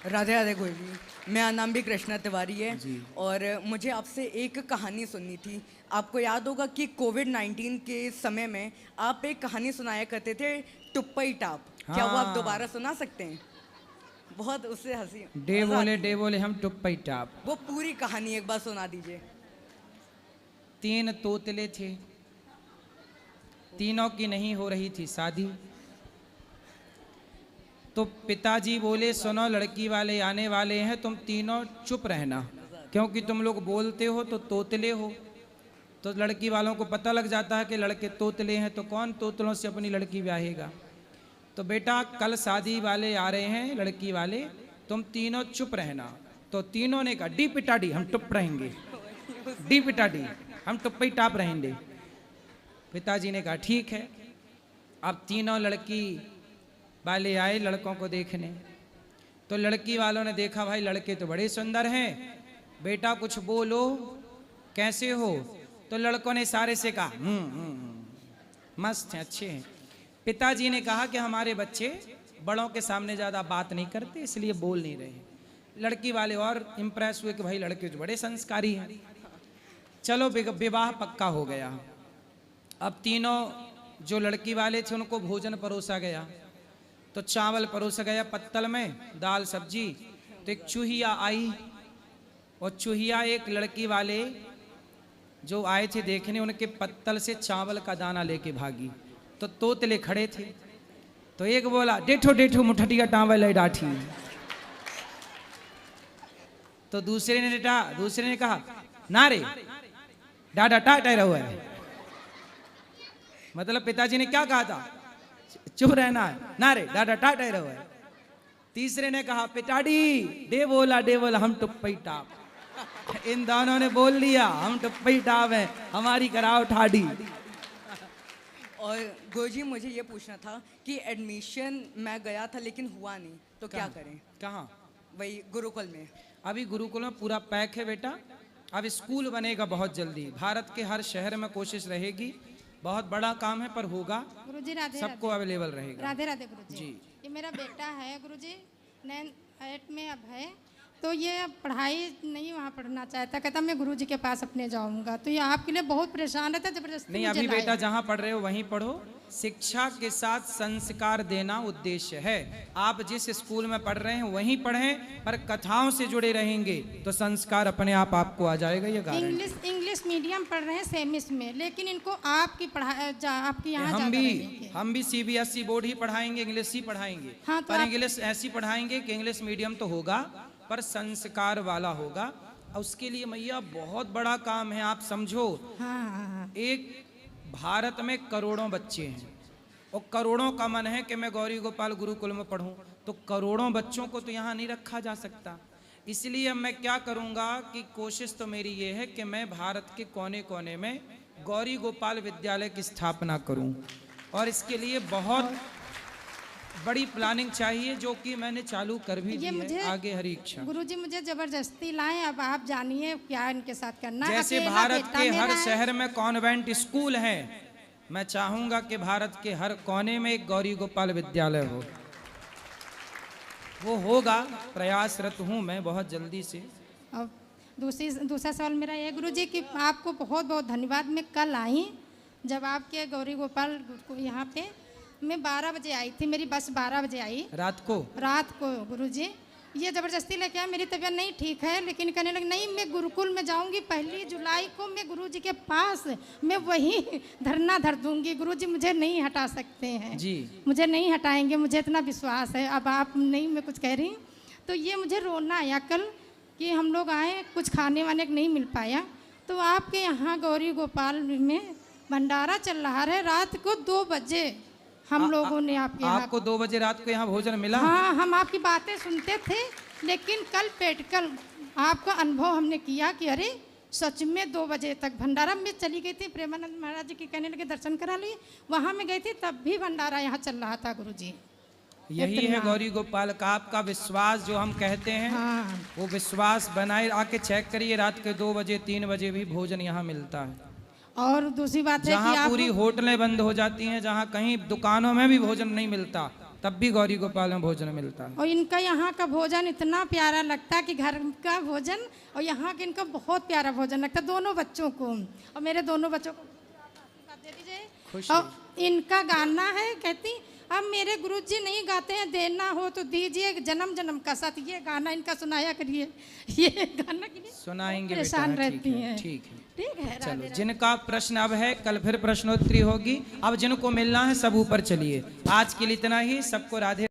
राधे राधे गुरु जी। मेरा नाम भी कृष्णा तिवारी है जी। और मुझे आपसे एक कहानी सुननी थी। आपको याद होगा कि कोविड-19 के समय में आप एक कहानी सुनाया करते थे, टुप्पई टाप। क्या वो आप हाँ। दोबारा सुना सकते हैं? बहुत उससे हंसी डे मजा बोले आती डे है। बोले हम टुप्पई टाप। वो पूरी कहानी एक बार सुना दीजिए। 3 तोतले थे, तीनों की नहीं हो रही थी शादी। तो पिताजी बोले सुनो लड़की वाले आने वाले हैं, तुम तीनों चुप रहना, क्योंकि तुम लोग बोलते हो तो तोतले हो। तो लड़की वालों को पता लग जाता है कि लड़के तोतले हैं, तो कौन तोतलों से अपनी लड़की ब्याहेगा। तो बेटा कल शादी वाले आ रहे हैं, लड़की वाले, तुम तीनों चुप रहना। तो तीनों ने कहा डी पिटाडी हम चुप रहेंगे, डी पिटाडी हम टुप्पई टाप रहेंगे। पिताजी ने कहा ठीक है। अब तीनों लड़की वाले आए लड़कों को देखने। तो लड़की वालों ने देखा भाई लड़के तो बड़े सुंदर हैं, बेटा कुछ बोलो कैसे हो। तो लड़कों ने सारे से कहा मस्त हैं, अच्छे हैं। पिताजी ने कहा कि हमारे बच्चे बड़ों के सामने ज़्यादा बात नहीं करते, इसलिए बोल नहीं रहे। लड़की वाले और इम्प्रेस हुए कि भाई लड़के तो बड़े संस्कारी हैं। चलो विवाह पक्का हो गया। अब तीनों जो लड़की वाले थे उनको भोजन परोसा गया। तो चावल परोसा गया पत्तल में, दाल सब्जी। तो एक चूहिया आई, और चूहिया एक लड़की वाले जो आए थे देखने, उनके पत्तल से चावल का दाना लेके भागी। तो तोतले खड़े थे। तो एक बोला डेठो डेठो मुठटिया टावल डाठी। तो दूसरे ने कहा ना रे डाडा टाटा रहो है। मतलब पिताजी ने क्या कहा था, चुप रहना है, ना रे डाडा टाटा रहो है। तीसरे ने कहा पिटाडी डे बोला हम टुप्पई टाप। इन दोनों ने बोल दिया हम टुप्पई टाप हैं, हमारी कराओ ठाडी। और गुरुजी मुझे ये पूछना था कि एडमिशन मैं गया था लेकिन हुआ नहीं, तो क्या करें? कहाँ? वही गुरुकुल में। अभी गुरुकुल में पूरा पैक है बेटा। अब स्कूल बनेगा बहुत जल्दी, भारत के हर शहर में कोशिश रहेगी। बहुत बड़ा काम है पर होगा। गुरुजी राधे सबको अवेलेबल रहेगा। राधे राधे गुरुजी। जी। ये मेरा बेटा है गुरुजी, 9th में अब है। तो ये अब पढ़ाई नहीं वहाँ पढ़ना चाहता, कहता मैं गुरुजी के पास अपने जाऊँगा। तो ये आपके लिए बहुत परेशान रहता, जबरदस्ती नहीं, मुझे अभी लाया। बेटा जहाँ पढ़ रहे हो वहीं पढ़ो। शिक्षा के साथ संस्कार देना उद्देश्य है। आप जिस स्कूल में पढ़ रहे हैं वहीं पढ़ें, पर कथाओं से जुड़े रहेंगे तो संस्कार अपने आप आपको आ जाएगा। ये गारंटी। इंग्लिश मीडियम पढ़ रहे हैं सेमिस में, लेकिन इनको आपकी पढ़ाई आपकी यहाँ हम भी CBSE बोर्ड ही पढ़ाएंगे, इंग्लिश ही पढ़ाएंगे। हाँ, तो पर इंग्लिश ऐसी पढ़ाएंगे कि इंग्लिश मीडियम तो होगा पर संस्कार वाला होगा। और उसके लिए मैया बहुत बड़ा काम है, आप समझो। हाँ। एक भारत में करोड़ों बच्चे हैं और करोड़ों का मन है कि मैं गौरी गोपाल गुरुकुल में पढ़ूं, तो करोड़ों बच्चों को तो यहाँ नहीं रखा जा सकता। इसलिए अब मैं क्या करूँगा कि कोशिश तो मेरी ये है कि मैं भारत के कोने कोने में गौरी गोपाल विद्यालय की स्थापना करूँ, और इसके लिए बहुत बड़ी प्लानिंग चाहिए, जो कि मैंने चालू कर भी दी है। आगे हरी इच्छा। गुरुजी मुझे जबरदस्ती लाए, अब आप जानिए क्या इनके साथ करना है। जैसे भारत के हर शहर में कॉन्वेंट स्कूल है, मैं चाहूंगा कि भारत के हर कोने में एक गौरी गोपाल विद्यालय हो। वो होगा, प्रयासरत हूँ मैं बहुत जल्दी से। अब दूसरा सवाल मेरा ये गुरुजी कि आपको बहुत बहुत धन्यवाद। मैं कल आई, जब आपके गौरी गोपाल यहाँ पे मैं 12 बजे आई थी, मेरी बस 12 बजे आई रात को गुरुजी। ये ज़बरदस्ती लेके आए, मेरी तबीयत नहीं ठीक है, लेकिन कहने लगे नहीं मैं गुरुकुल में जाऊंगी, 1 जुलाई को मैं गुरुजी के पास मैं वहीं धरना धर दूंगी। गुरुजी मुझे नहीं हटा सकते हैं जी, मुझे नहीं हटाएंगे, मुझे इतना विश्वास है। अब आप नहीं, मैं कुछ कह रही। तो ये मुझे रोना आया कल कि हम लोग आए, कुछ खाने वाने को नहीं मिल पाया। तो आपके यहाँ गौरी गोपाल में भंडारा चल रहा है, रात को 2 बजे हम लोगों ने आपको 2 बजे रात को यहाँ भोजन मिला? हाँ, हम आपकी बातें सुनते थे, लेकिन कल आपका अनुभव हमने किया कि अरे सच में 2 बजे तक भंडारा में चली गई थी। प्रेमानंद महाराज जी की कहने लगे दर्शन करा लिए, वहाँ में गई थी, तब भी भंडारा यहाँ चल रहा था गुरुजी। यही है गौरी गोपाल का आपका विश्वास जो हम कहते हैं। हाँ। वो विश्वास बनाए, आके चेक करिए, रात के 2 बजे 3 बजे भी भोजन यहाँ मिलता है। और दूसरी बात है कि जहाँ पूरी होटलें बंद हो जाती हैं, जहाँ कहीं दुकानों में भी भोजन नहीं मिलता, तब भी गौरी गोपाल में भोजन मिलता है। और इनका यहाँ का भोजन इतना प्यारा लगता है कि घर का भोजन और यहाँ के इनका बहुत प्यारा भोजन लगता है दोनों बच्चों को, और मेरे दोनों बच्चों को दे दीजिए। और इनका गाना है, कहती अब मेरे गुरुजी नहीं गाते हैं, देना हो तो दीजिए जन्म जन्म का साथ, ये गाना इनका सुनाया करिए। ये गाना के लिए सुनाएंगे परेशान बेटा, रहती हैं। ठीक है। ठीक है, चलो, जिनका प्रश्न अब है, कल फिर प्रश्नोत्तरी होगी। अब जिनको मिलना है सब ऊपर चलिए। आज के लिए इतना ही, सबको राधे।